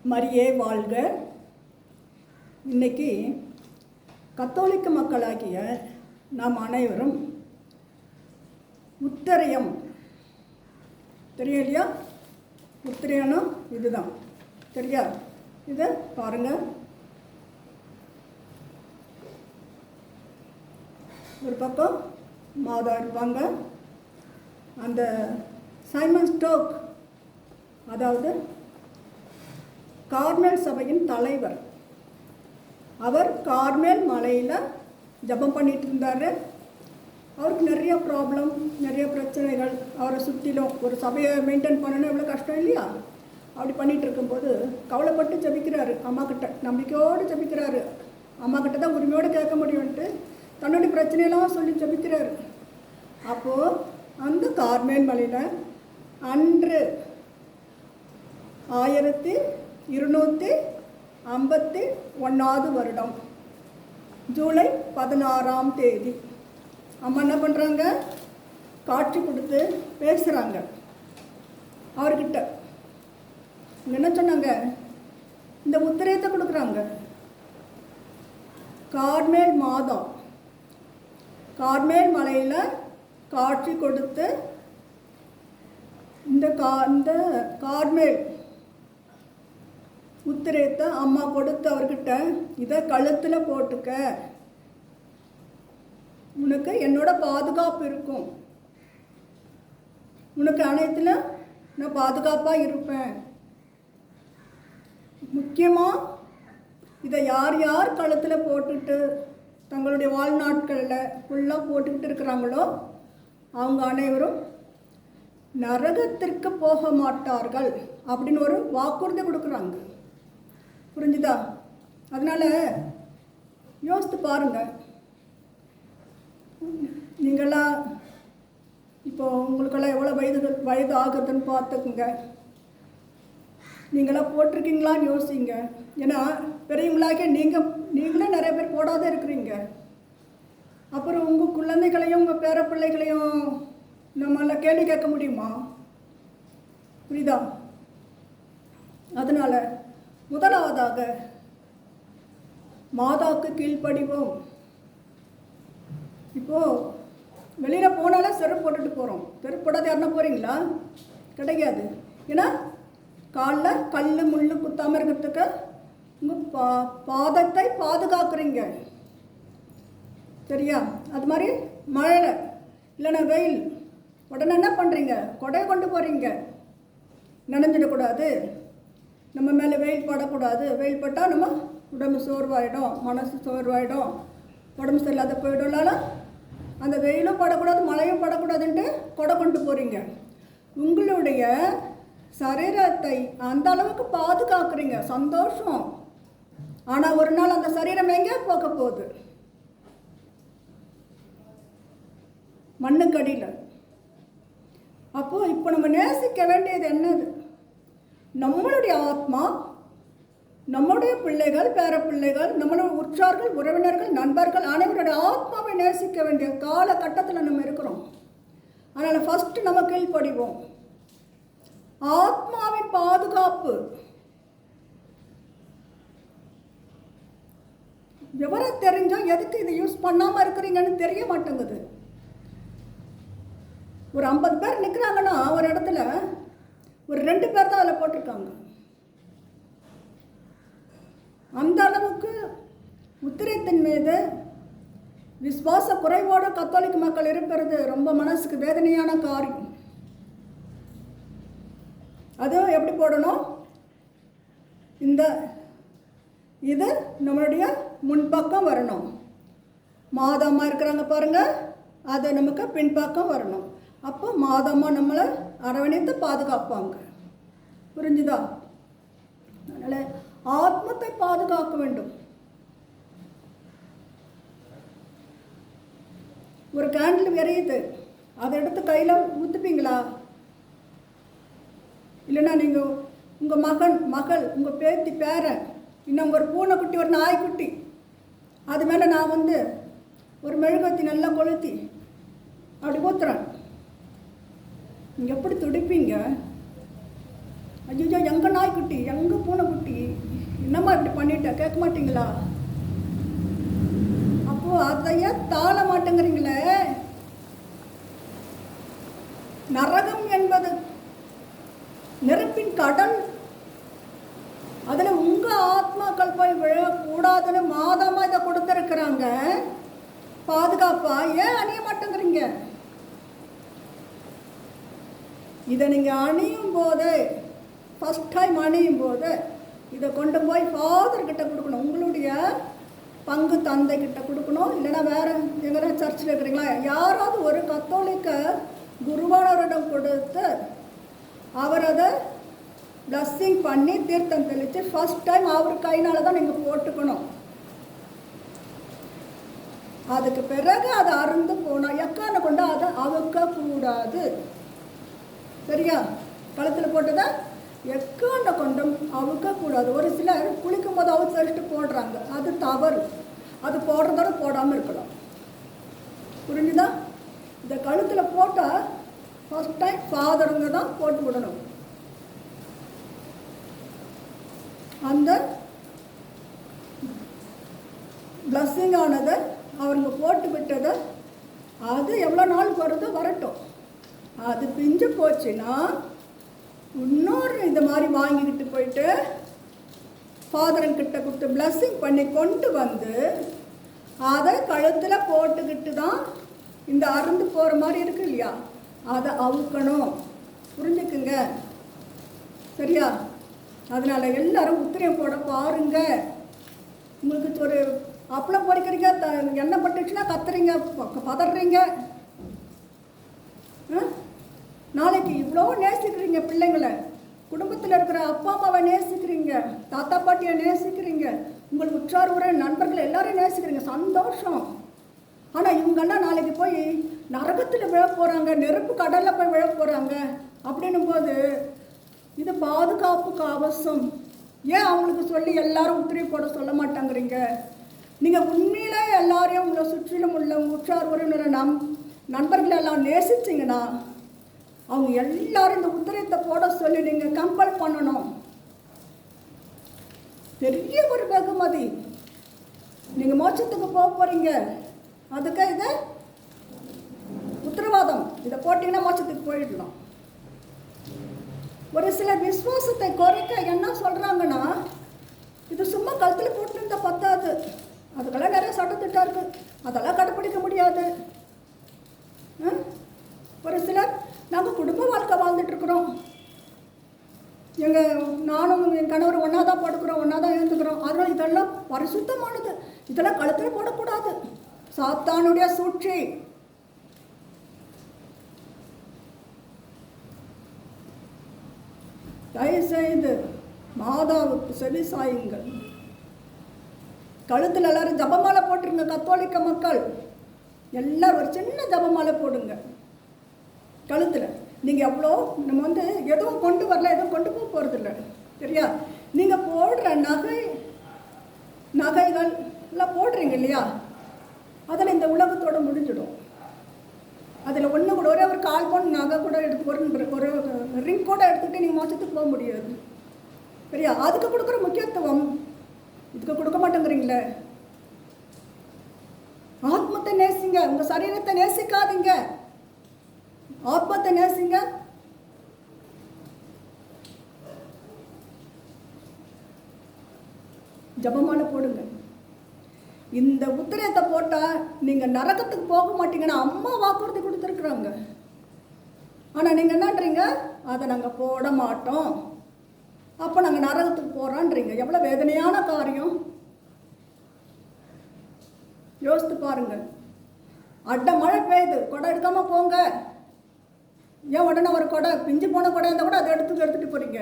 மரியே வாழ்க. இன்னைக்கு கத்தோலிக்க மக்களாகிய நாம் அனைவரும் உத்தரயம் தெரியும் இல்லையா? உத்தரயம்னா இதுதான், சரியா? இதை பாருங்கள். ஒரு பக்கம் மாதா இருப்பாங்க. அந்த சைமன் ஸ்டோக், அதாவது கார்மேல் சபையின் தலைவர், அவர் கார்மேல் மலையில் ஜபம் பண்ணிட்டு இருந்தார். அவருக்கு நிறைய ப்ராப்ளம், நிறைய பிரச்சனைகள். அவரை சுற்றிலும் ஒரு சபையை மெயின்டைன் பண்ணணும் எவ்வளோ கஷ்டம் இல்லையா? அப்படி பண்ணிகிட்டு இருக்கும்போது கவலைப்பட்டு ஜபிக்கிறாரு அம்மாக்கிட்ட, நம்பிக்கையோடு ஜபிக்கிறாரு. அம்மாக்கிட்ட தான் உரிமையோடு கேட்க முடியும்ன்ட்டு தன்னுடைய பிரச்சனையெல்லாம் சொல்லி ஜபிக்கிறாரு. அப்போது அந்த கார்மேல் மலையில் அன்று 1251 வருடம் ஜூலை 16ஆம் தேதி அம்மா என்ன பண்ணுறாங்க? காட்சி கொடுத்து பேசுகிறாங்க அவர்கிட்ட. என்ன சொன்னாங்க? இந்த உத்தரயத்தை கொடுக்குறாங்க. கார்மேல் மாதா கார்மேல் மலையில் காட்சி கொடுத்து இந்த கார்மேல் உத்திரத்தை அம்மா கொடுத்து அவர்கிட்ட, இதை கழுத்தில் போட்டுக்க, உனக்கு என்னோட பாதுகாப்பு இருக்கும், உனக்கு அனைத்தில் நான் பாதுகாப்பாக இருப்பேன். முக்கியமாக இதை யார் யார் கழுத்தில் போட்டுட்டு தங்களுடைய வாழ்நாட்களில் ஃபுல்லாக போட்டுக்கிட்டு இருக்கிறாங்களோ அவங்க அனைவரும் நரகத்திற்கு போக மாட்டார்கள் அப்படின்னு ஒரு வாக்குறுதி கொடுக்குறாங்க. புரிஞ்சுதா? அதனால் யோசித்து பாருங்கள். நீங்களாம் இப்போது உங்களுக்கெல்லாம் எவ்வளோ வயது ஆகுதுன்னு பார்த்துக்குங்க. நீங்களாம் போட்டிருக்கீங்களான்னு யோசிங்க. ஏன்னா பெரியவங்களாக நீங்களே நிறைய பேர் போடாத இருக்கிறீங்க. அப்புறம் உங்கள் குழந்தைகளையும் உங்கள் பேர பிள்ளைகளையும் நம்மளால் கேள்வி கேட்க முடியுமா? புரியுதா? அதனால் முதலாவதாக மாதாவுக்கு கீழ்ப்படிவோம். இப்போது வெளியில் போனாலே செருப்பு போட்டுட்டு போகிறோம். செருப்பு போடாத யாருன்னா போகிறீங்களா? கிடையாது. ஏன்னா காலில் கல் முள் குத்தாமல் இருக்கிறதுக்கு உங்கள் பாதத்தை பாதுகாக்கிறீங்க, சரியா? அது மாதிரி மழை இல்லைன்னா வெயில், உடனே என்ன பண்ணுறீங்க? கொடையை கொண்டு போகிறீங்க. நனைஞ்சிடக்கூடாது, நம்ம மேலே வெயில் படக்கூடாது. வெயில் பட்டால் நம்ம உடம்பு சோர்வாயிடும், மனசு சோர்வாயிடும், உடம்பு சரியில்லாத போயிடும்னால அந்த வெயிலும் படக்கூடாது, மழையும் படக்கூடாதுன்ட்டு கொடை கொண்டு போகிறீங்க. உங்களுடைய சரீரத்தை அந்த அளவுக்கு பாதுகாக்கிறீங்க, சந்தோஷம். ஆனால் ஒரு நாள் அந்த சரீரம் எங்கே போக போகுது? மண்ணுக்கடியில். அப்போது இப்போ நம்ம நேசிக்க வேண்டியது என்னது? நம்மளுடைய ஆத்மா, நம்முடைய பிள்ளைகள், பேர பிள்ளைகள், நம்மளுடைய உற்றார்கள், உறவினர்கள், நண்பர்கள் அனைவருடைய ஆத்மாவை நேசிக்க வேண்டிய காலகட்டத்தில் நம்ம இருக்கிறோம். அதனால் ஃபஸ்ட்டு நம்ம கீழ்ப்படிவோம். ஆத்மாவின் பாதுகாப்பு. விவரம் தெரிஞ்சால் எதுக்கு இதை யூஸ் பண்ணாமல் இருக்கிறீங்கன்னு தெரிய மாட்டேங்குது. ஒரு 50 பேர் நிற்கிறாங்கன்னா ஒரு இடத்துல ஒரு 2 பேர் தான் அதில் போட்டிருக்காங்க. அந்த அளவுக்கு உத்திரத்தின் மீது விசுவாச குறைவோடு கத்தோலிக்க மக்கள் இருக்கிறது ரொம்ப மனசுக்கு வேதனையான காரியம். அது எப்படி போடணும்? இது நம்மளுடைய முன்பக்கம் வரணும். மாதம்மா இருக்கிறாங்க பாருங்கள், அது நமக்கு பின்பக்கம் வரணும். அப்போ மாதம்மா நம்மளை அரவணைத்து பாதுகாப்பாங்க. புரிஞ்சுதா? அதனால் ஆத்மத்தை பாதுகாக்க வேண்டும். ஒரு கேண்டில் எரியுது, அதை எடுத்து கையில் ஊற்றுப்பீங்களா? இல்லைன்னா நீங்கள் உங்கள் மகள், உங்கள் பேத்தி, பேரன், இன்னும் ஒரு பூனைக்குட்டி, ஒரு நாய்க்குட்டி, அது மேலே நான் ஒரு மெழுகுவத்தி நல்லா கொளுத்தி அப்படி ஊற்றுறேன். நீங்கள் எப்படி துடிப்பீங்க? ஐயோ, எங்கள் நாய்க்குட்டி, எங்கள் பூனைக்குட்டி, என்னம்மா இப்படி பண்ணிட்ட கேட்க மாட்டீங்களா? அப்போ அதையே தாழ மாட்டேங்கிறீங்களே. நரகம் என்பது நெருப்பின் கடல். அதில் உங்கள் ஆத்மாக்கள் போய் விழக்கூடாதுன்னு மாதமாக இதை கொடுத்துருக்குறாங்க. பாதுகாப்பா ஏன் அணிய மாட்டேங்கிறீங்க? இதை நீங்கள் அணியும் போது, ஃபஸ்ட் டைம் அணியும் போது இதை கொண்டு போய் ஃபாதர்கிட்ட கொடுக்கணும். உங்களுடைய பங்கு தந்தைக்கிட்ட கொடுக்கணும். இல்லைன்னா வேறு எங்கன்னா சர்ச்சில் இருக்கிறீங்களா, யாராவது ஒரு கத்தோலிக்க குருவானவரிடம் கொடுத்து அவர் அதை பிளஸ்ஸிங் பண்ணி தீர்த்தம் தெளித்து ஃபஸ்ட் டைம் அவர் கையினால தான் நீங்கள் போட்டுக்கணும். அதுக்கு பிறகு அதை அருந்து போனால் எக்கான கொண்டு அதை அவுக்கக்கூடாது. சரியா? கழுத்தில் போட்டதை எக்காண்ட கொண்டும் அவுக்கக்கூடாது. ஒரு சிலர் குளிக்கும் போது அவுத்து வச்சுட்டு போடுறாங்க, அது தவறு. அது போடுறதோட போடாமல் இருக்கலாம். புரிஞ்சுதா? இந்த கழுத்தில் போட்டால் ஃபஸ்ட் டைம் ஃபாதருங்க தான் போட்டு விடணும். அந்த பிளஸ்ஸிங் ஆனதை அவங்க போட்டு விட்டதை அது எவ்வளோ நாள் வருதோ வரட்டும். அது பிஞ்சு போச்சுன்னா இன்னொரு இந்த மாதிரி வாங்கிக்கிட்டு போயிட்டு ஃபாதரன்கிட்ட கொடுத்து பிளஸ்ஸிங் பண்ணி கொண்டு வந்து அதை கழுத்தில் போட்டுக்கிட்டு தான் இந்த அறுந்து போகிற மாதிரி இருக்கு இல்லையா, அதை அவுக்கணும். புரிஞ்சுக்குங்க. சரியா? அதனால் எல்லாரும் உத்திரியம் போட பாருங்க. உங்களுக்கு ஒரு அப்பளம் பொறிக்கிறீங்க, எண்ணெய் பட்டுச்சுன்னா கத்துறீங்க, பதறீங்க. நாளைக்கு இவ்வளோ நேசிக்கிறீங்க பிள்ளைங்களை, குடும்பத்தில் இருக்கிற அப்பா அம்மாவை நேசிக்கிறீங்க, தாத்தா பாட்டியை நேசிக்கிறீங்க, உங்கள் உற்றார் உற நண்பர்கள் எல்லாரையும் நேசிக்கிறீங்க, சந்தோஷம். ஆனால் இவங்கெல்லாம் நாளைக்கு போய் நரகத்தில் விழ போகிறாங்க, நெருப்பு கடலில் போய் விழ போகிறாங்க. அப்படின்னும் போது இது பாதுகாப்புக்கு அவசியம். ஏன் அவங்களுக்கு சொல்லி எல்லாரும் உத்திரி போட சொல்ல மாட்டாங்கிறீங்க? நீங்கள் உண்மையிலே எல்லாரையும் உங்களை சுற்றிலும் உள்ள உற்றார் உறவினர் நண்பர்கள் எல்லாம் நேசிச்சிங்கன்னா அவங்க எல்லாரும் இந்த உத்திரியத்தை போட சொல்லி நீங்கள் கம்பல் பண்ணணும். பெரிய ஒரு வெகுமதி. நீங்கள் மோட்சத்துக்கு போக போகிறீங்க, அதுக்கு இது உத்தரவாதம். இதை போட்டிங்கன்னா மோட்சத்துக்கு போயிடலாம். ஒரு சில விசுவாசத்தை குறைக்க என்ன சொல்கிறாங்கன்னா, இது சும்மா கழுத்தில் போட்டுருந்தா பத்தாது, அதுக்கெல்லாம் நிறைய சட்டத்திட்டம் இருக்குது, அதெல்லாம் கடைப்பிடிக்க முடியாது. ஒரு சிலர் நாங்கள் குடும்ப வாழ்க்கை வாழ்ந்துட்டுருக்குறோம், நானும் என் கணவர் ஒன்றா தான் படுக்கிறோம், ஒன்றா தான் எழுந்துக்கிறோம், அதனால் இதெல்லாம் பரிசுத்தமானது, இதெல்லாம் கழுத்தில் போடக்கூடாது. சாத்தானுடைய சூழ்ச்சி. தயவுசெய்து மாதாவுக்கு செவி சாயுங்கள். கழுத்தில் எல்லாரும் ஜபமாலை போட்டுருங்க. கத்தோலிக்க மக்கள் எல்லாரும் ஒரு சின்ன ஜபமாலை போடுங்க கழுத்தில். நீங்கள் எவ்வளோ நம்ம எதுவும் கொண்டு வரல, எதுவும் கொண்டு போக போகிறதில்ல. சரியா? நீங்கள் போடுற நகைகள் எல்லாம் போடுறீங்க இல்லையா, அதில் இந்த உலகத்தோடு முடிஞ்சிடும். அதில் ஒன்று கூட ஒரே ஒரு கால் பவுன் நகை கூட எடுத்து ஒரு ரிங் கூட எடுத்துகிட்டு நீங்கள் மோசத்துக்கு போக முடியாது. சரியா? அதுக்கு கொடுக்குற முக்கியத்துவம் இதுக்கு கொடுக்க மாட்டேங்கிறீங்களே. ஆத்மத்தை நேசிங்க, உங்கள் சரீரத்தை நேசிக்காதீங்க, ஆத்மத்தை நேசிங்க. ஜபமாலை போடுங்க. இந்த உத்திரத்தை போட்டால் நீங்கள் நரகத்துக்கு போக மாட்டீங்கன்னா அம்மா வாக்குறுதி கொடுத்துருக்குறாங்க. ஆனால் நீங்கள் என்னன்றீங்க, அதை நாங்கள் போட மாட்டோம், அப்போ நாங்கள் நரகத்துக்கு போகிறோன்றீங்க. எவ்வளோ வேதனையான காரியம் யோசித்து பாருங்கள். அட்டை மழை பெய்யுது, கொடை எடுக்காமல் போங்க. ஏன் உடனே ஒரு கொடை பிஞ்சு போன கொடை இருந்தால் கூட அதை எடுத்துகிட்டு போகிறீங்க.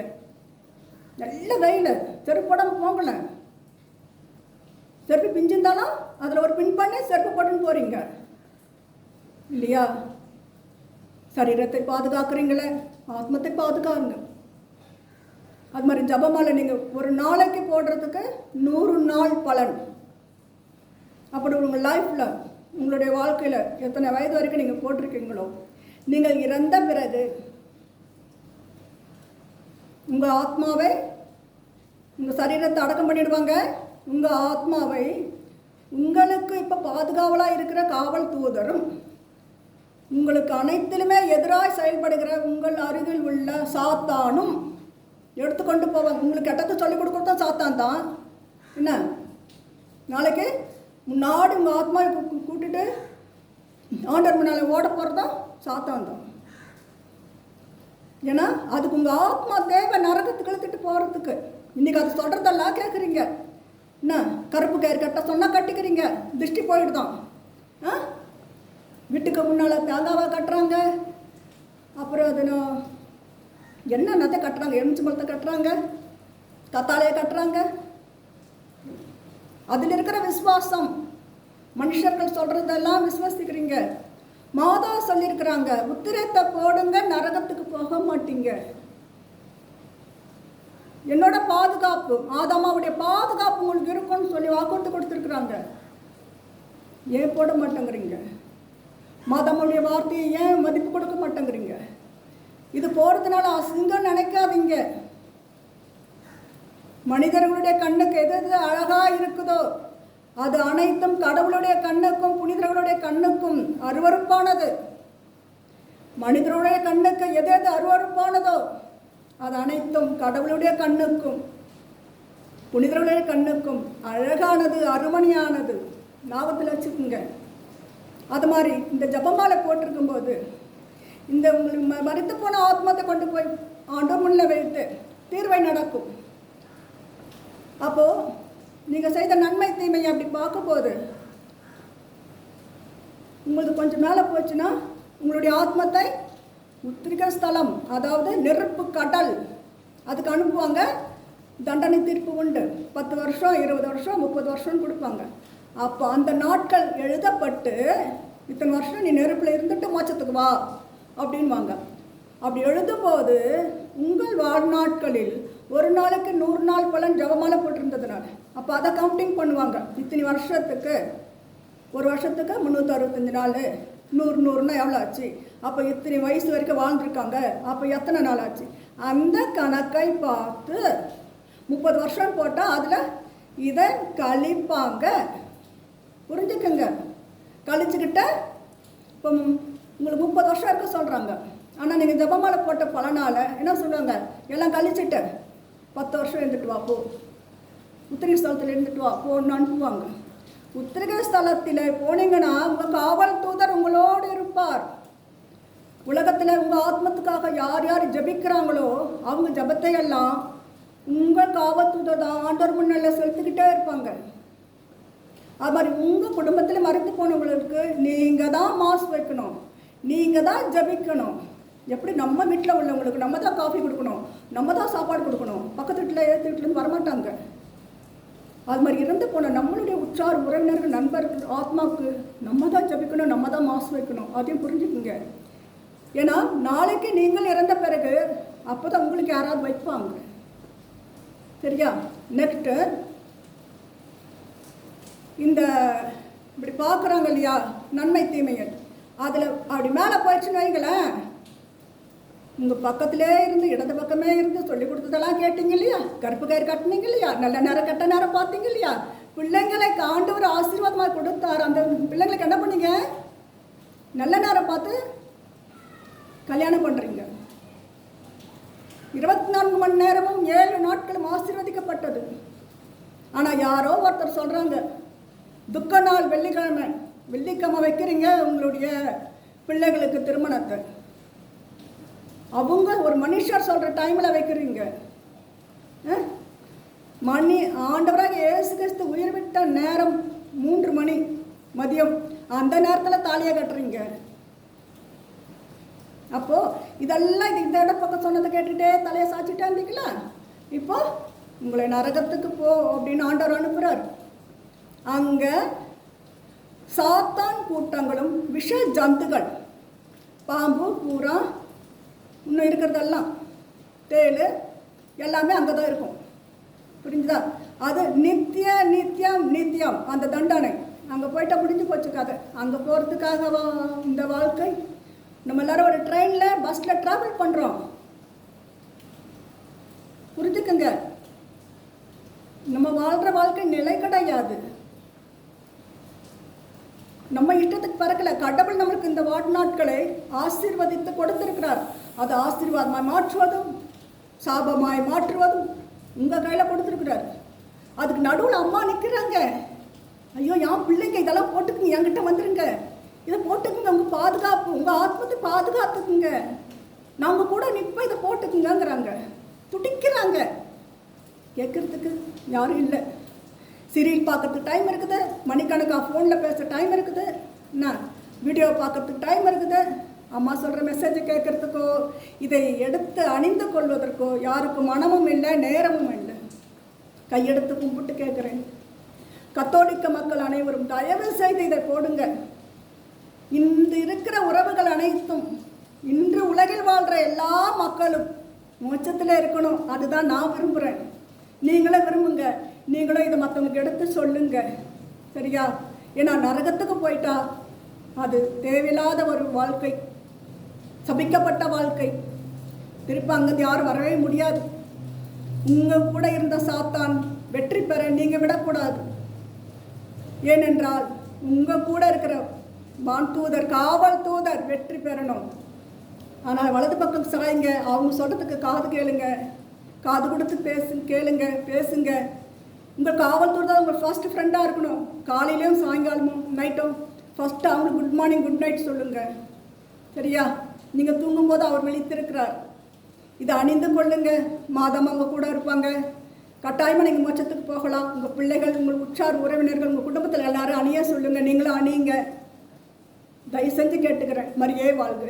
நல்ல வெயில், செருப்போடாமல் போங்கல. செருப்பு பிஞ்சிருந்தாலும் அதில் ஒரு பின் பண்ணி செருப்பு போட்டுன்னு போகிறீங்க இல்லையா? சரீரத்தை பாதுகாக்கிறீங்களே, ஆத்மத்தை பாதுகாருங்க. அது மாதிரி ஜபமாலை நீங்கள் ஒரு நாளைக்கு போடுறதுக்கு 100 நாள் பலன். அப்படி உங்கள் லைஃப்பில், உங்களுடைய வாழ்க்கையில் எத்தனை வயது வரைக்கும் நீங்கள் போட்டிருக்கீங்களோ, நீங்கள் இறந்த பிறகு உங்கள் ஆத்மாவை உங்கள் சரீரத்தை அடக்கம் பண்ணிடுவாங்க. உங்கள் ஆத்மாவை உங்களுக்கு இப்போ பாதுகாவலாக இருக்கிற காவல் தூதரும் உங்களுக்கு அனைத்திலுமே எதிராக செயல்படுகிற உங்கள் அருகில் உள்ள சாத்தானும் எடுத்துக்கொண்டு போவாங்க. உங்களுக்கு கெட்டத்தை சொல்லிக் கொடுக்குறதும் சாத்தான் தான். என்ன, நாளைக்கு முன்னாடி உங்கள் ஆத்மாவை கூட்டிட்டு ஆண்டவர் முன்னால் ஓட போகிறதும் சாத்தான் தான். ஏன்னா அதுக்கு உங்கள் ஆத்மா தேவை நரகத்துக்கு இழுத்துட்டு போகிறதுக்கு. இன்றைக்கி அது சொல்கிறதெல்லாம் கேட்குறீங்க. என்ன, கருப்பு கயிறு கட்ட சொன்னால் கட்டிக்கிறீங்க, திருஷ்டி போயிடுதான். வீட்டுக்கு முன்னால் தேங்காவாக கட்டுறாங்க, அப்புறம் அது என்னென்னத்தை கட்டுறாங்க, எலுமிச்சை மரத்தை கட்டுறாங்க, கத்தாழையை கட்டுறாங்க. அதில் இருக்கிற விசுவாசம், மனுஷர்கள் சொல்கிறதெல்லாம் விசுவாசிக்கிறீங்க. மாதா சொல்லியிருக்கிறாங்க, உத்திரத்தை போடுங்க, நரகத்துக்கு போக மாட்டீங்க. என்னோட பாதுகாப்பு, ஆதாமாவுடைய பாதுகாப்பு உங்களுக்கு இருக்கும்னு சொல்லி வாக்குறுதி கொடுத்துருக்குறாங்க. ஏன் போட மாட்டேங்கிறீங்க? மாதாமுடைய வார்த்தையை ஏன் மதிப்பு கொடுக்க மாட்டேங்கிறீங்க? இது போகிறதுனால அசிங்கம் நினைக்காதீங்க. மனிதர்களுடைய கண்ணுக்கு எது எது அழகாக இருக்குதோ அது அனைத்தும் கடவுளுடைய கண்ணுக்கும் புனிதர்களுடைய கண்ணுக்கும் அருவருப்பானது. மனிதர்களுடைய கண்ணுக்கு எது எது அருவருப்பானதோ அது அனைத்தும் கடவுளுடைய கண்ணுக்கும் புனிதர்களுடைய கண்ணுக்கும் அழகானது, அருமணியானது. ஞாபகத்தில் வச்சுக்கோங்க. அது மாதிரி இந்த ஜபமாலை போட்டிருக்கும்போது இந்த உங்களுக்கு மறித்து போன ஆத்மத்தை கொண்டு போய் ஆண்டவர் முன்னில் வைத்து தீர்வை நடக்கும். அப்போது நீங்கள் செய்த நன்மை தீமையை அப்படி பார்க்கும்போது உங்களுக்கு கொஞ்சம் மேலே போச்சுன்னா உங்களுடைய ஆத்மத்தை உத்திரிக ஸ்தலம், அதாவது நெருப்பு கடல், அதுக்கு அனுப்புவாங்க. தண்டனை தீர்ப்பு உண்டு. 10 வருஷம் 20 வருஷம் 30 வருஷம்னு கொடுப்பாங்க. அப்போ அந்த நாட்கள் எழுதப்பட்டு இத்தனை வருஷம் நீ நெருப்பில் இருந்துட்டு மோட்சத்துக்கு வா அப்படின்வாங்க. அப்படி எழுதும்போது உங்கள் வாழ்நாட்களில் ஒரு நாளைக்கு 100 நாள் பலன் ஜபமாலை போட்டிருந்ததுனால அப்போ அதை கவுண்டிங் பண்ணுவாங்க. இத்தனை வருஷத்துக்கு, ஒரு வருஷத்துக்கு 365 நாள், 100 எவ்வளோ ஆச்சு, அப்போ இத்தனை வயசு வரைக்கும் வாழ்ந்துருக்காங்க, அப்போ எத்தனை நாள் ஆச்சு, அந்த கணக்கை பார்த்து 30 வருஷம் போட்டால் அதில் இதை கழிப்பாங்க. புரிஞ்சுக்குங்க. கழிச்சுக்கிட்ட இப்போ உங்களுக்கு 30 வருஷம் இருக்க சொல்கிறாங்க. ஆனால் நீங்கள் ஜபமாலை போட்ட பலனால் என்ன சொல்கிறாங்க, எல்லாம் கழிச்சுட்டு 10 வருஷம் இருந்துட்டு வா போ, உத்திரிகை ஸ்தலத்தில் இருந்துட்டு வா போன்னு அனுப்புவாங்க. உத்திரிகை ஸ்தலத்தில் போனீங்கன்னா உங்கள் காவல் தூதர் உங்களோடு இருப்பார். உலகத்தில் உங்கள் ஆத்மத்துக்காக யார் யார் ஜபிக்கிறாங்களோ அவங்க ஜபத்தை எல்லாம் உங்கள் காவல் தூதர் தான் ஆண்டவர் முன்னில் செலுத்திக்கிட்டே இருப்பாங்க. அது மாதிரி உங்கள் குடும்பத்தில் மறைத்து போனவங்களுக்கு நீங்கள் தான் மாஸ் வைக்கணும், நீங்கள் தான் ஜபிக்கணும். எப்படி நம்ம வீட்டில் உள்ளவங்களுக்கு நம்ம தான் காஃபி கொடுக்கணும், நம்ம தான் சாப்பாடு கொடுக்கணும், பக்கத்து வீட்டில் ஏற்று வீட்டிலேருந்து வரமாட்டாங்க. அது மாதிரி இறந்து போன நம்மளுடைய உற்றார் உறவினர்கள் நண்பர்கள் ஆத்மாவுக்கு நம்ம தான் ஜபிக்கணும், நம்ம தான் மாசு வைக்கணும். அதையும் புரிஞ்சுக்குங்க. ஏன்னா நாளைக்கு நீங்கள் இறந்த பிறகு அப்போ தான் உங்களுக்கு யாராவது வைப்பாங்க. சரியா? நெக்ஸ்ட்டு இந்த இப்படி பார்க்குறாங்க இல்லையா நன்மை தீமைகள், அதில் அப்படி மேலே போயிடுச்சுன்னு வைங்களேன், உங்கள் பக்கத்திலே இருந்து இடது பக்கமே இருந்து சொல்லி கொடுத்ததெல்லாம் கேட்டீங்க இல்லையா, கருப்பு கயிறு கட்டினீங்க இல்லையா, நல்ல நேரம் கெட்ட நேரம் பார்த்தீங்க இல்லையா, பிள்ளைங்களை ஆண்டவர் ஆசீர்வாதமாக கொடுத்தார். அந்த பிள்ளைங்களுக்கு என்ன பண்ணீங்க, நல்ல நேரம் பார்த்து கல்யாணம் பண்ணுறீங்க. 24 மணி நேரமும் 7 நாட்களும் ஆசீர்வதிக்கப்பட்டது. ஆனால் யாரோ ஒருத்தர் சொல்கிறாங்க துக்க நாள் வெள்ளிக்கிழமை வைக்கிறீங்க உங்களுடைய பிள்ளைகளுக்கு திருமணத்தை. அவங்க ஒரு மனுஷர் சொல்கிற டைமில் வைக்கிறீங்க. மணி ஆண்டவராக இயேசு கிறிஸ்து உயிர் விட்ட நேரம் 3 மணி மதியம், அந்த நேரத்தில் தாலியை கட்டுறீங்க. அப்போது இதெல்லாம் இந்த இட பக்கம் சொன்னதை கேட்டுகிட்டே தலையை சாய்ச்சிட்டே இருந்தீங்களா, இப்போ உங்களை நரகத்துக்கு போ அப்படின்னு ஆண்டவர் அனுப்புகிறார். அங்கே சாத்தான் கூட்டங்களும் விஷ ஜந்துகள், பாம்பு பூரா இன்னும் இருக்கிறதெல்லாம் தேள் எல்லாமே அங்கே தான் இருக்கும். புரிஞ்சுதா? அது நித்தியம் அந்த தண்டனை. அங்கே போயிட்டால் முடிஞ்சு போச்சு கதை. அங்கே போகிறதுக்காக இந்த வாழ்க்கை. நம்ம எல்லோரும் ஒரு ட்ரெயினில் பஸ்ஸில் ட்ராவல் பண்ணுறோம். புரிஞ்சுக்குங்க. நம்ம வாழ்கிற வாழ்க்கை நிலை கிடையாது. நம்ம இஷ்டத்துக்கு பிறக்கல. கடவுள் நம்மளுக்கு இந்த வாழ்நாட்களை ஆசீர்வதித்து கொடுத்திருக்கிறார். அது ஆசீர்வாதமாய் மாற்றுவதும் சாபமாய் மாற்றுவதும் உங்கள் கையில் கொடுத்துருக்குறார். அதுக்கு நடுவில் அம்மா நிற்கிறாங்க. ஐயோ என் பிள்ளைங்க இதெல்லாம் போட்டுக்குங்க, என்கிட்ட வந்துருங்க, இதை போட்டுக்குங்க, உங்கள் பாதுகாப்பு, உங்கள் ஆத்மத்தை பாதுகாத்துக்குங்க, நாங்கள் கூட நிற்போம், இதை போட்டுக்குங்கிறாங்க. துடிக்கிறாங்க. கேட்குறதுக்கு யாரும் இல்லை. சீரியல் பார்க்கறதுக்கு டைம் இருக்குது, மணிக்கணக்காக ஃபோனில் பேச டைம் இருக்குது, என்ன வீடியோ பார்க்கறதுக்கு டைம் இருக்குது. அம்மா சொல்கிற மெசேஜை கேட்குறதுக்கோ இதை எடுத்து அணிந்து கொள்வதற்கோ யாருக்கும் மனமும் இல்லை, நேரமும் இல்லை. கையெடுத்து கும்பிட்டு கேட்குறேன், கத்தோலிக்க மக்கள் அனைவரும் தயவு செய்து இதை போடுங்க. இன்று இருக்கிற உறவுகள் அனைத்தும், இன்று உலகில் வாழ்கிற எல்லா மக்களும் மோட்சத்தில் இருக்கணும். அதுதான் நான் விரும்புகிறேன். நீங்களும் விரும்புங்க. நீங்களும் இதை மற்றவங்களுக்கு எடுத்து சொல்லுங்க, சரியா? ஏன்னா நரகத்துக்கு போயிட்டா அது தேவையில்லாத ஒரு வாழ்க்கை, சபிக்கப்பட்ட வாழ்க்கை. திருப்பி அங்கே யாரும் வரவே முடியாது. உங்கள் கூட இருந்த சாத்தான் வெற்றி பெற நீங்கள் விடக்கூடாது. ஏனென்றால் உங்கள் கூட இருக்கிற வான் தூதர், காவல் தூதர் வெற்றி பெறணும். ஆனால் வலது பக்கம் சாயுங்க, அவங்க சொல்கிறதுக்கு காது கேளுங்க, காது கொடுத்து பேசுங்க. உங்கள் காவல் தூதர் தான் உங்கள் ஃபர்ஸ்ட் ஃப்ரெண்டாக இருக்கணும். காலையிலையும் சாயங்காலமும் நைட்டும் ஃபஸ்ட்டு அவங்களுக்கு குட் மார்னிங் குட் நைட் சொல்லுங்கள், சரியா? நீங்கள் தூங்கும்போது அவர் விழித்திருக்கிறார். இதை அணிந்து கொள்ளுங்க. மாதம் அவங்க கூட இருப்பாங்க. கட்டாயமாக நீங்கள் மோட்சத்துக்கு போகலாம். உங்கள் பிள்ளைகள், உங்கள் உற்றார் உறவினர்கள், உங்கள் குடும்பத்தில் எல்லாரும் அணிய சொல்லுங்கள். நீங்களும் அணியுங்க. தயவு செஞ்சு கேட்டுக்கிறேன். மரியே வாழ்க.